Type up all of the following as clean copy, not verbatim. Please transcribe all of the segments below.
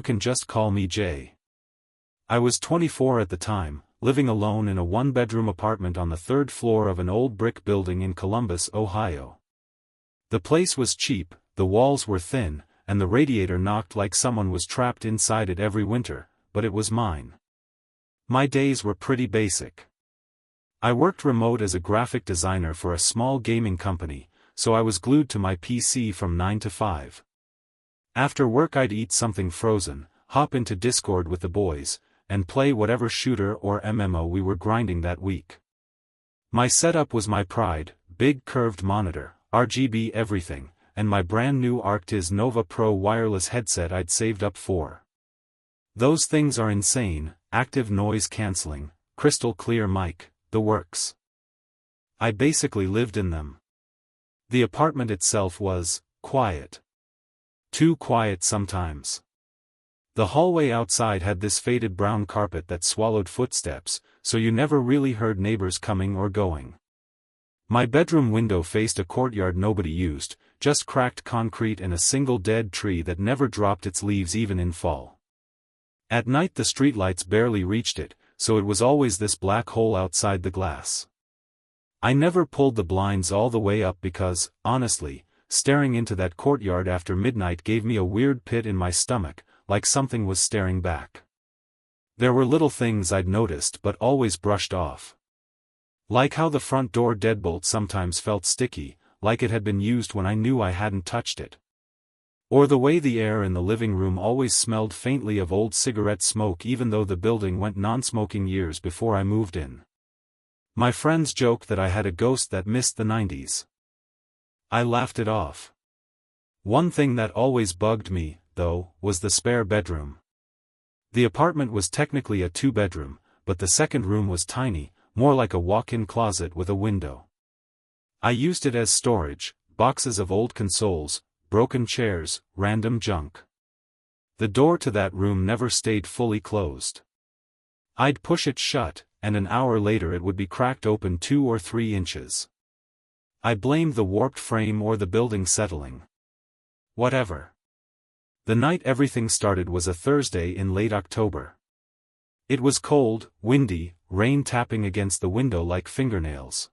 You can just call me Jay. I was 24 at the time, living alone in a one-bedroom apartment on the third floor of an old brick building in Columbus, Ohio. The place was cheap, the walls were thin, and the radiator knocked like someone was trapped inside it every winter, but it was mine. My days were pretty basic. I worked remote as a graphic designer for a small gaming company, so I was glued to my PC from 9 to 5. After work I'd eat something frozen, hop into Discord with the boys, and play whatever shooter or MMO we were grinding that week. My setup was my pride: big curved monitor, RGB everything, and my brand new Arctis Nova Pro wireless headset I'd saved up for. Those things are insane: active noise cancelling, crystal clear mic, the works. I basically lived in them. The apartment itself was quiet. Too quiet sometimes. The hallway outside had this faded brown carpet that swallowed footsteps, so you never really heard neighbors coming or going. My bedroom window faced a courtyard nobody used, just cracked concrete and a single dead tree that never dropped its leaves even in fall. At night the streetlights barely reached it, so it was always this black hole outside the glass. I never pulled the blinds all the way up because, honestly, staring into that courtyard after midnight gave me a weird pit in my stomach, like something was staring back. There were little things I'd noticed but always brushed off. Like how the front door deadbolt sometimes felt sticky, like it had been used when I knew I hadn't touched it. Or the way the air in the living room always smelled faintly of old cigarette smoke even though the building went non-smoking years before I moved in. My friends joked that I had a ghost that missed the 90s. I laughed it off. One thing that always bugged me, though, was the spare bedroom. The apartment was technically a two-bedroom, but the second room was tiny, more like a walk-in closet with a window. I used it as storage: boxes of old consoles, broken chairs, random junk. The door to that room never stayed fully closed. I'd push it shut, and an hour later it would be cracked open 2 or 3 inches. I blamed the warped frame or the building settling. Whatever. The night everything started was a Thursday in late October. It was cold, windy, rain tapping against the window like fingernails.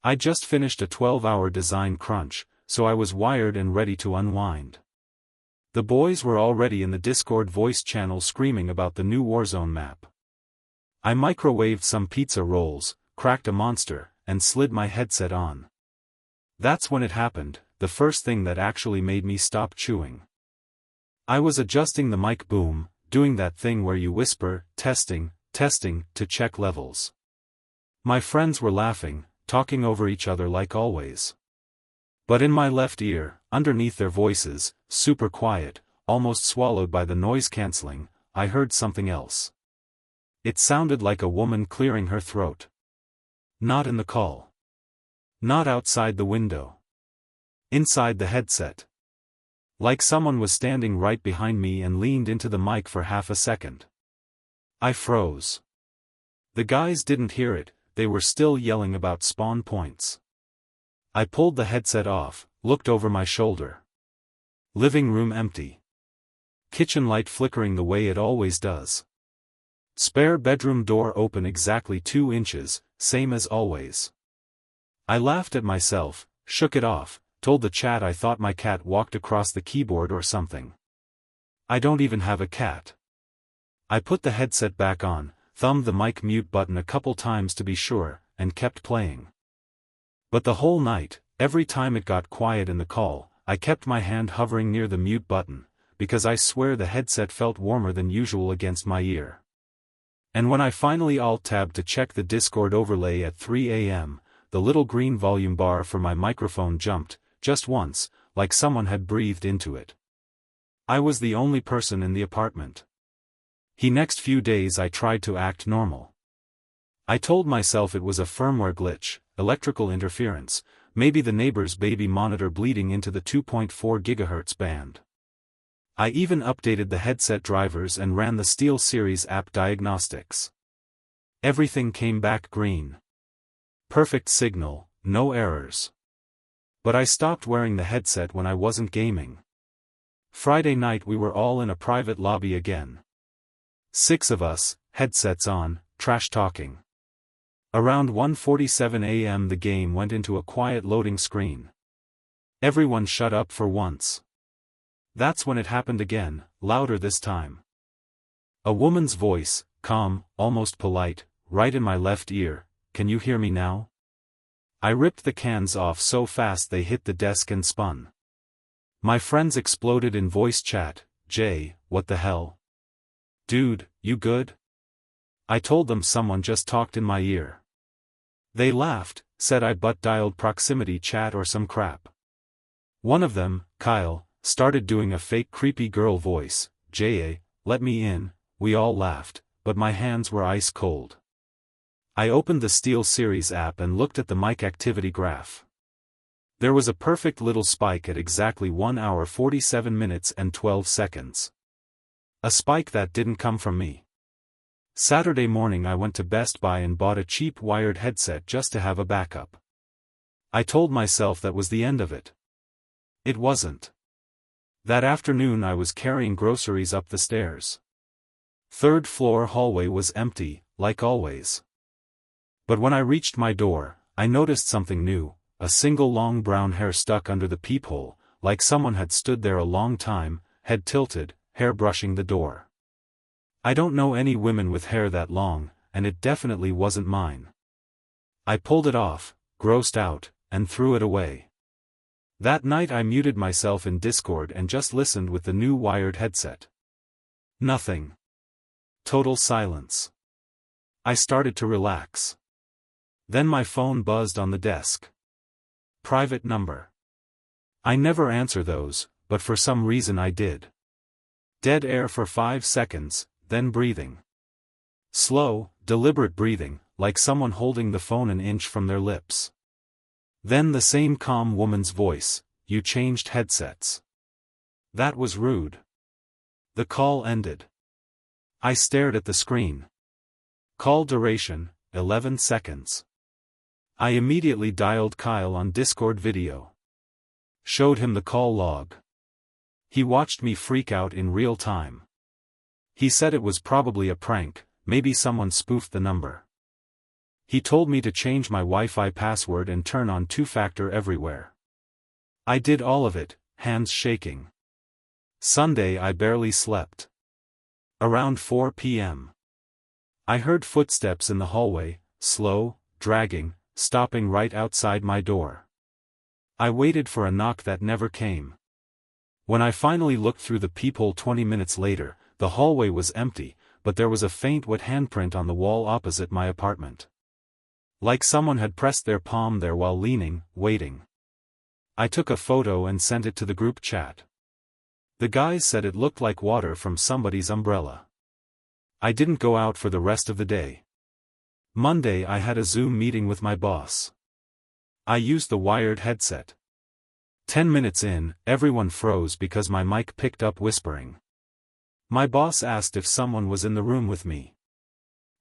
I'd just finished a 12-hour design crunch, so I was wired and ready to unwind. The boys were already in the Discord voice channel screaming about the new Warzone map. I microwaved some pizza rolls, cracked a monster, and slid my headset on. That's when it happened, the first thing that actually made me stop chewing. I was adjusting the mic boom, doing that thing where you whisper, testing, testing, to check levels. My friends were laughing, talking over each other like always. But in my left ear, underneath their voices, super quiet, almost swallowed by the noise cancelling, I heard something else. It sounded like a woman clearing her throat. Not in the call. Not outside the window. Inside the headset. Like someone was standing right behind me and leaned into the mic for half a second. I froze. The guys didn't hear it, they were still yelling about spawn points. I pulled the headset off, looked over my shoulder. Living room empty. Kitchen light flickering the way it always does. Spare bedroom door open exactly 2 inches, same as always. I laughed at myself, shook it off, told the chat I thought my cat walked across the keyboard or something. I don't even have a cat. I put the headset back on, thumbed the mic mute button a couple times to be sure, and kept playing. But the whole night, every time it got quiet in the call, I kept my hand hovering near the mute button, because I swear the headset felt warmer than usual against my ear. And when I finally alt-tabbed to check the Discord overlay at 3 a.m., the little green volume bar for my microphone jumped, just once, like someone had breathed into it. I was the only person in the apartment. The next few days I tried to act normal. I told myself it was a firmware glitch, electrical interference, maybe the neighbor's baby monitor bleeding into the 2.4 GHz band. I even updated the headset drivers and ran the SteelSeries app diagnostics. Everything came back green. Perfect signal, no errors. But I stopped wearing the headset when I wasn't gaming. Friday night we were all in a private lobby again. 6 of us, headsets on, trash-talking. Around 1:47 a.m. the game went into a quiet loading screen. Everyone shut up for once. That's when it happened again, louder this time. A woman's voice, calm, almost polite, right in my left ear. "Can you hear me now?" I ripped the cans off so fast they hit the desk and spun. My friends exploded in voice chat. "Jay, what the hell? Dude, you good?" I told them someone just talked in my ear. They laughed, said I butt-dialed proximity chat or some crap. One of them, Kyle, started doing a fake creepy girl voice. "Jay, let me in." We all laughed, but my hands were ice cold. I opened the SteelSeries app and looked at the mic activity graph. There was a perfect little spike at exactly 1 hour 47 minutes and 12 seconds. A spike that didn't come from me. Saturday morning I went to Best Buy and bought a cheap wired headset just to have a backup. I told myself that was the end of it. It wasn't. That afternoon I was carrying groceries up the stairs. 3rd floor hallway was empty, like always. But when I reached my door, I noticed something new, a single long brown hair stuck under the peephole, like someone had stood there a long time, head tilted, hair brushing the door. I don't know any women with hair that long, and it definitely wasn't mine. I pulled it off, grossed out, and threw it away. That night I muted myself in Discord and just listened with the new wired headset. Nothing. Total silence. I started to relax. Then my phone buzzed on the desk. Private number. I never answer those, but for some reason I did. Dead air for 5 seconds, then breathing. Slow, deliberate breathing, like someone holding the phone an inch from their lips. Then the same calm woman's voice, "You changed headsets." That was rude. The call ended. I stared at the screen. Call duration, 11 seconds. I immediately dialed Kyle on Discord video. Showed him the call log. He watched me freak out in real time. He said it was probably a prank, maybe someone spoofed the number. He told me to change my Wi-Fi password and turn on 2-factor everywhere. I did all of it, hands shaking. Sunday I barely slept. Around 4 p.m. I heard footsteps in the hallway, slow, dragging, stopping right outside my door. I waited for a knock that never came. When I finally looked through the peephole 20 minutes later, the hallway was empty, but there was a faint wet handprint on the wall opposite my apartment. Like someone had pressed their palm there while leaning, waiting. I took a photo and sent it to the group chat. The guys said it looked like water from somebody's umbrella. I didn't go out for the rest of the day. Monday I had a Zoom meeting with my boss. I used the wired headset. 10 minutes in, everyone froze because my mic picked up whispering. My boss asked if someone was in the room with me.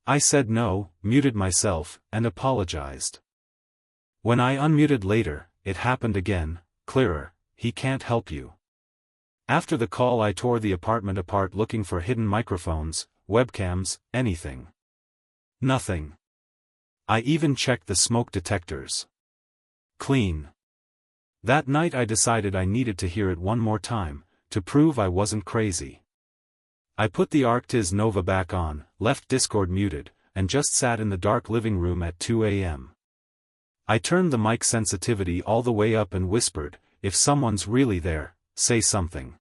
I said no, muted myself, and apologized. When I unmuted later, it happened again, clearer. "He can't help you." After the call I tore the apartment apart looking for hidden microphones, webcams, anything. Nothing. I even checked the smoke detectors. Clean. That night I decided I needed to hear it one more time, to prove I wasn't crazy. I put the Arctis Nova back on, left Discord muted, and just sat in the dark living room at 2 a.m. I turned the mic sensitivity all the way up and whispered, "If someone's really there, say something."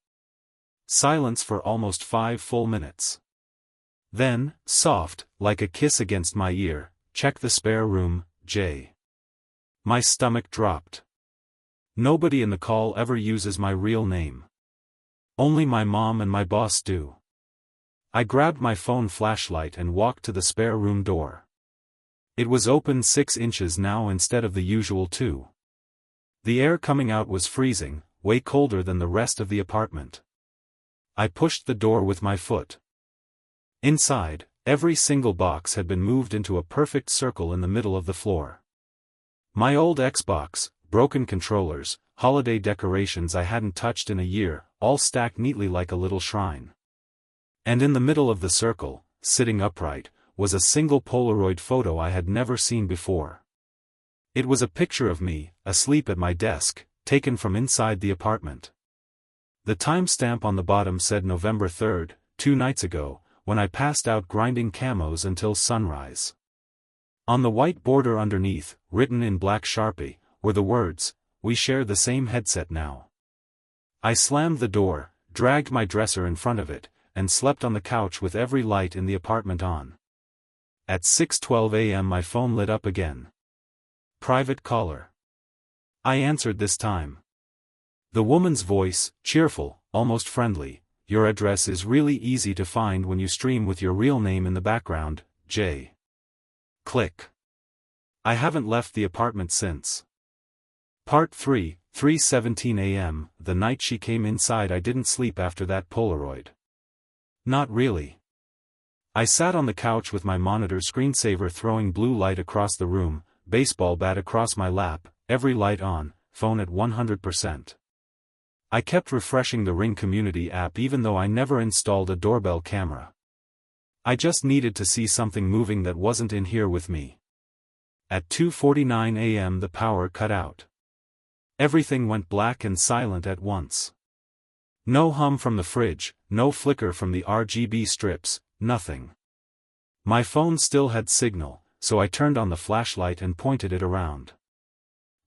Silence for almost 5 full minutes. Then, soft, like a kiss against my ear, "Check the spare room, Jay." My stomach dropped. Nobody in the call ever uses my real name. Only my mom and my boss do. I grabbed my phone flashlight and walked to the spare room door. It was open 6 inches now instead of the usual 2. The air coming out was freezing, way colder than the rest of the apartment. I pushed the door with my foot. Inside, every single box had been moved into a perfect circle in the middle of the floor. My old Xbox, broken controllers, holiday decorations I hadn't touched in a year, all stacked neatly like a little shrine. And in the middle of the circle, sitting upright, was a single Polaroid photo I had never seen before. It was a picture of me, asleep at my desk, taken from inside the apartment. The timestamp on the bottom said November 3rd, 2 nights ago, when I passed out grinding camos until sunrise. On the white border underneath, written in black Sharpie, were the words, "We share the same headset now." I slammed the door, dragged my dresser in front of it, and slept on the couch with every light in the apartment on. At 6:12 a.m. my phone lit up again. Private caller. I answered this time. The woman's voice, cheerful, almost friendly. "Your address is really easy to find when you stream with your real name in the background, J." Click. I haven't left the apartment since. Part 3, 3:17 a.m. The night she came inside I didn't sleep after that Polaroid. Not really. I sat on the couch with my monitor screensaver throwing blue light across the room, baseball bat across my lap, every light on, phone at 100%. I kept refreshing the Ring Community app even though I never installed a doorbell camera. I just needed to see something moving that wasn't in here with me. At 2:49 a.m. the power cut out. Everything went black and silent at once. No hum from the fridge, no flicker from the RGB strips, nothing. My phone still had signal, so I turned on the flashlight and pointed it around.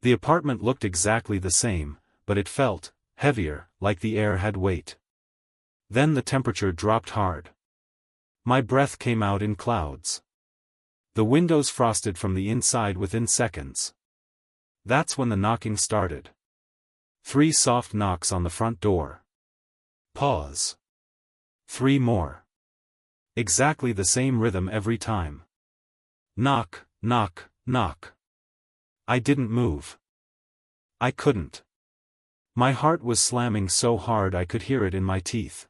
The apartment looked exactly the same, but it felt heavier, like the air had weight. Then the temperature dropped hard. My breath came out in clouds. The windows frosted from the inside within seconds. That's when the knocking started. 3 soft knocks on the front door. Pause. 3 more. Exactly the same rhythm every time. Knock, knock, knock. I didn't move. I couldn't. My heart was slamming so hard I could hear it in my teeth.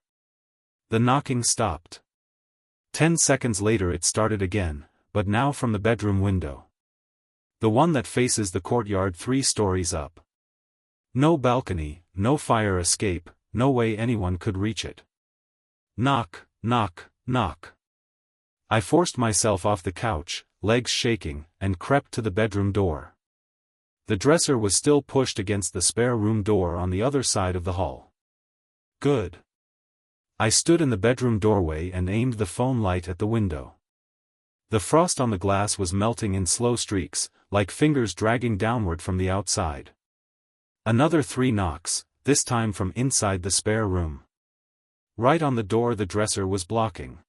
The knocking stopped. 10 seconds later it started again, but now from the bedroom window. The one that faces the courtyard 3 stories up. No balcony, no fire escape, no way anyone could reach it. Knock, knock, knock. I forced myself off the couch, legs shaking, and crept to the bedroom door. The dresser was still pushed against the spare room door on the other side of the hall. Good. I stood in the bedroom doorway and aimed the phone light at the window. The frost on the glass was melting in slow streaks, like fingers dragging downward from the outside. Another 3 knocks, this time from inside the spare room. Right on the door the dresser was blocking.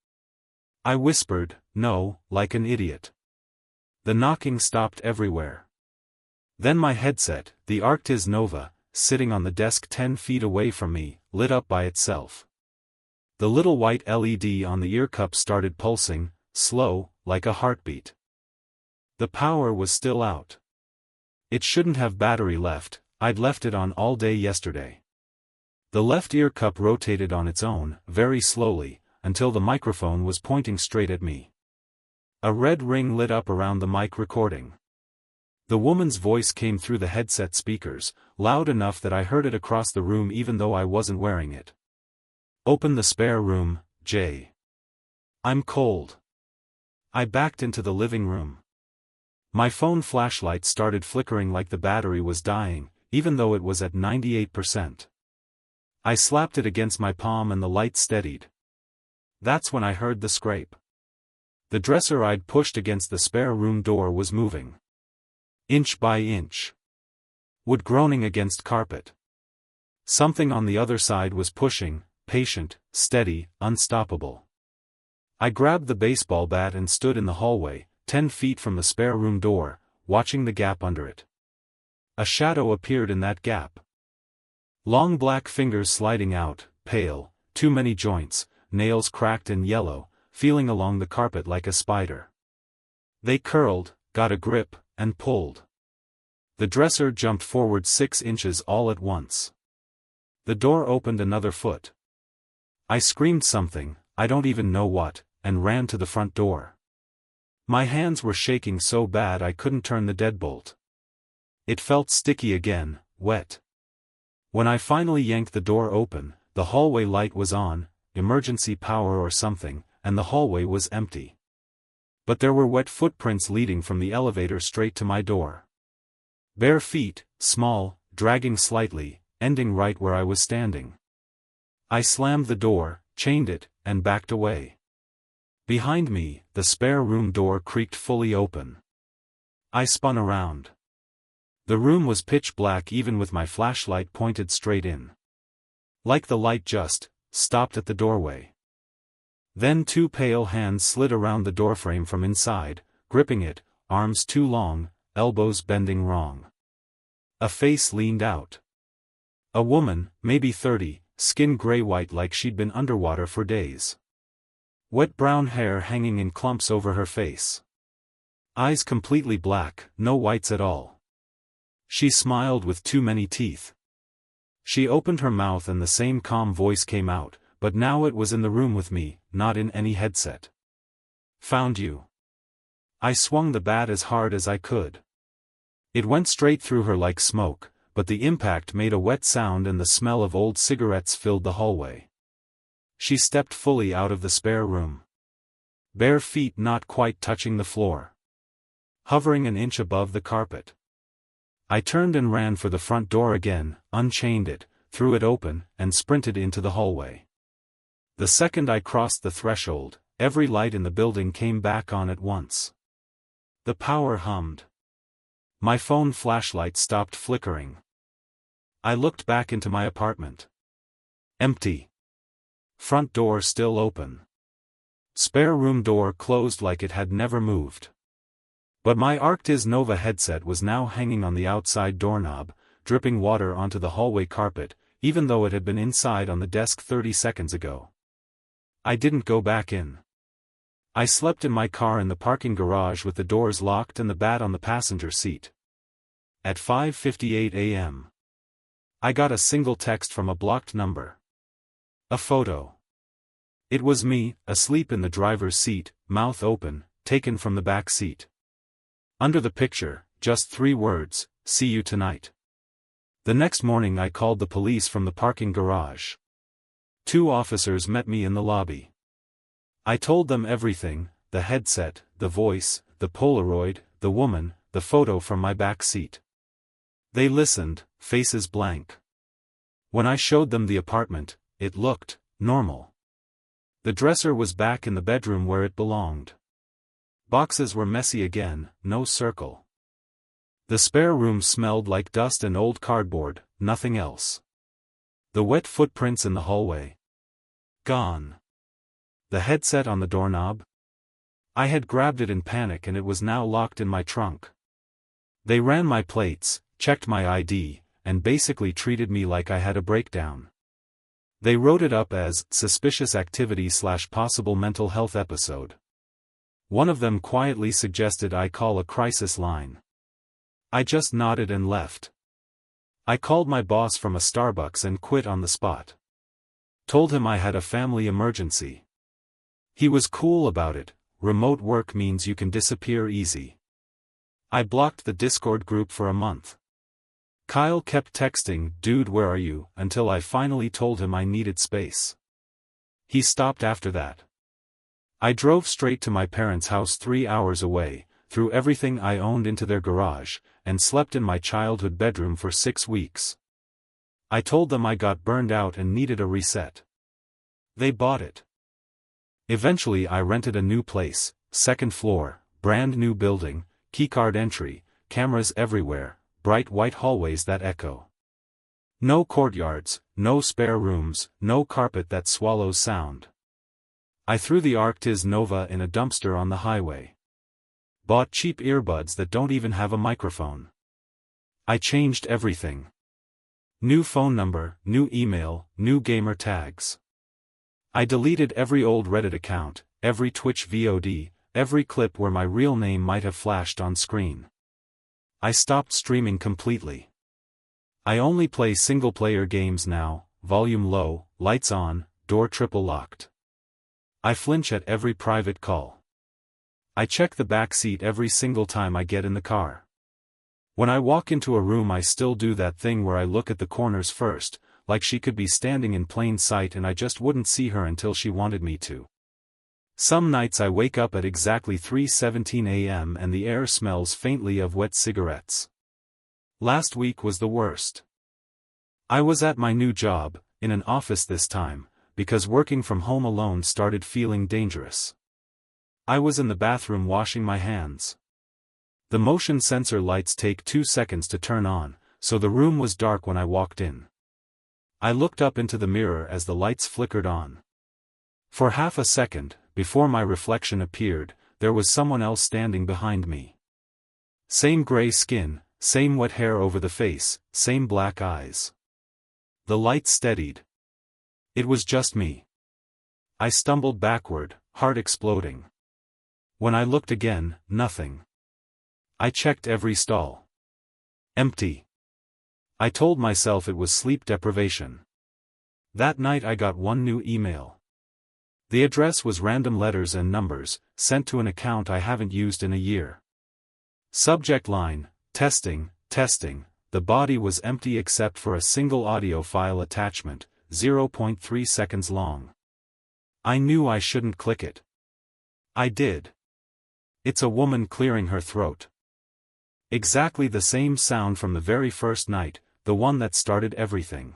I whispered, "No," like an idiot. The knocking stopped everywhere. Then my headset, the Arctis Nova, sitting on the desk 10 feet away from me, lit up by itself. The little white LED on the ear cup started pulsing, slow, like a heartbeat. The power was still out. It shouldn't have battery left, I'd left it on all day yesterday. The left ear cup rotated on its own, very slowly, until the microphone was pointing straight at me. A red ring lit up around the mic recording. The woman's voice came through the headset speakers, loud enough that I heard it across the room even though I wasn't wearing it. "Open the spare room, Jay. I'm cold." I backed into the living room. My phone flashlight started flickering like the battery was dying, even though it was at 98%. I slapped it against my palm and the light steadied. That's when I heard the scrape. The dresser I'd pushed against the spare room door was moving. Inch by inch. Wood groaning against carpet. Something on the other side was pushing, patient, steady, unstoppable. I grabbed the baseball bat and stood in the hallway, 10 feet from the spare room door, watching the gap under it. A shadow appeared in that gap. Long black fingers sliding out, pale, too many joints, nails cracked and yellow, feeling along the carpet like a spider. They curled, got a grip, and pulled. The dresser jumped forward 6 inches all at once. The door opened another foot. I screamed something, I don't even know what, and ran to the front door. My hands were shaking so bad I couldn't turn the deadbolt. It felt sticky again, wet. When I finally yanked the door open, the hallway light was on, emergency power or something, and the hallway was empty. But there were wet footprints leading from the elevator straight to my door. Bare feet, small, dragging slightly, ending right where I was standing. I slammed the door, chained it, and backed away. Behind me, the spare room door creaked fully open. I spun around. The room was pitch black even with my flashlight pointed straight in. Like the light just stopped at the doorway. Then two pale hands slid around the doorframe from inside, gripping it, arms too long, elbows bending wrong. A face leaned out. A woman, maybe 30, skin gray-white like she'd been underwater for days. Wet brown hair hanging in clumps over her face. Eyes completely black, no whites at all. She smiled with too many teeth. She opened her mouth and the same calm voice came out, but now it was in the room with me, not in any headset. "Found you." I swung the bat as hard as I could. It went straight through her like smoke, but the impact made a wet sound and the smell of old cigarettes filled the hallway. She stepped fully out of the spare room. Bare feet not quite touching the floor. Hovering an inch above the carpet. I turned and ran for the front door again, unchained it, threw it open, and sprinted into the hallway. The second I crossed the threshold, every light in the building came back on at once. The power hummed. My phone flashlight stopped flickering. I looked back into my apartment. Empty. Front door still open. Spare room door closed like it had never moved. But my Arctis Nova headset was now hanging on the outside doorknob, dripping water onto the hallway carpet, even though it had been inside on the desk 30 seconds ago. I didn't go back in. I slept in my car in the parking garage with the doors locked and the bat on the passenger seat. At 5:58 a.m. I got a single text from a blocked number. A photo. It was me, asleep in the driver's seat, mouth open, taken from the back seat. Under the picture, just 3 words, "See you tonight." The next morning I called the police from the parking garage. 2 officers met me in the lobby. I told them everything, the headset, the voice, the Polaroid, the woman, the photo from my back seat. They listened, faces blank. When I showed them the apartment, it looked normal. The dresser was back in the bedroom where it belonged. Boxes were messy again, no circle. The spare room smelled like dust and old cardboard, nothing else. The wet footprints in the hallway. Gone. The headset on the doorknob? I had grabbed it in panic and it was now locked in my trunk. They ran my plates, checked my ID, and basically treated me like I had a breakdown. They wrote it up as suspicious activity/possible mental health episode. One of them quietly suggested I call a crisis line. I just nodded and left. I called my boss from a Starbucks and quit on the spot. Told him I had a family emergency. He was cool about it. Remote work means you can disappear easy. I blocked the Discord group for a month. Kyle kept texting, "Dude, where are you?" until I finally told him I needed space. He stopped after that. I drove straight to my parents' house 3 hours away, threw everything I owned into their garage, and slept in my childhood bedroom for 6 weeks. I told them I got burned out and needed a reset. They bought it. Eventually I rented a new place, 2nd floor, brand new building, keycard entry, cameras everywhere, bright white hallways that echo. No courtyards, no spare rooms, no carpet that swallows sound. I threw the Arctis Nova in a dumpster on the highway. Bought cheap earbuds that don't even have a microphone. I changed everything. New phone number, new email, new gamer tags. I deleted every old Reddit account, every Twitch VOD, every clip where my real name might have flashed on screen. I stopped streaming completely. I only play single-player games now, volume low, lights on, door triple locked. I flinch at every private call. I check the back seat every single time I get in the car. When I walk into a room I still do that thing where I look at the corners first, like she could be standing in plain sight and I just wouldn't see her until she wanted me to. Some nights I wake up at exactly 3:17 a.m. and the air smells faintly of wet cigarettes. Last week was the worst. I was at my new job, in an office this time, because working from home alone started feeling dangerous. I was in the bathroom washing my hands. The motion sensor lights take 2 seconds to turn on, so the room was dark when I walked in. I looked up into the mirror as the lights flickered on. For half a second, before my reflection appeared, there was someone else standing behind me. Same gray skin, same wet hair over the face, same black eyes. The lights steadied. It was just me. I stumbled backward, heart exploding. When I looked again, nothing. I checked every stall. Empty. I told myself it was sleep deprivation. That night I got one new email. The address was random letters and numbers, sent to an account I haven't used in a year. Subject line, testing, testing. The body was empty except for a single audio file attachment, 0.3 seconds long. I knew I shouldn't click it. I did. It's a woman clearing her throat. Exactly the same sound from the very first night, the one that started everything.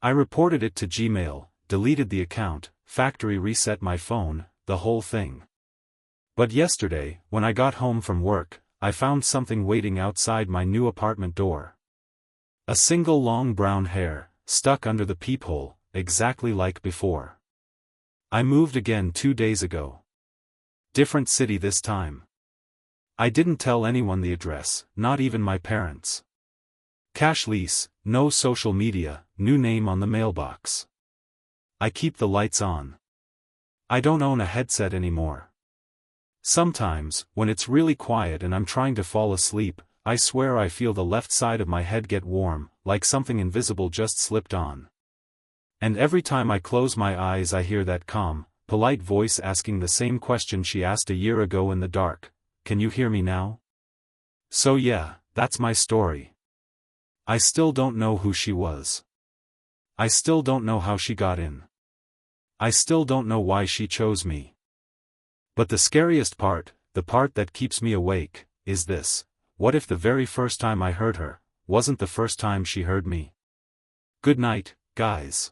I reported it to Gmail, deleted the account, factory reset my phone, the whole thing. But yesterday, when I got home from work, I found something waiting outside my new apartment door. A single long brown hair, stuck under the peephole, exactly like before. I moved again 2 days ago. Different city this time. I didn't tell anyone the address, not even my parents. Cash lease, no social media, new name on the mailbox. I keep the lights on. I don't own a headset anymore. Sometimes, when it's really quiet and I'm trying to fall asleep, I swear I feel the left side of my head get warm, like something invisible just slipped on. And every time I close my eyes I hear that calm, polite voice asking the same question she asked a year ago in the dark. Can you hear me now? So yeah, that's my story. I still don't know who she was. I still don't know how she got in. I still don't know why she chose me. But the scariest part, the part that keeps me awake, is this: what if the very first time I heard her, wasn't the first time she heard me? Good night, guys.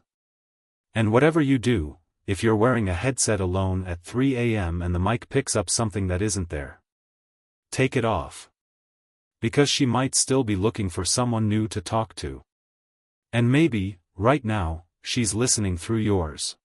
And whatever you do, if you're wearing a headset alone at 3 a.m. and the mic picks up something that isn't there, take it off. Because she might still be looking for someone new to talk to. And maybe, right now, she's listening through yours.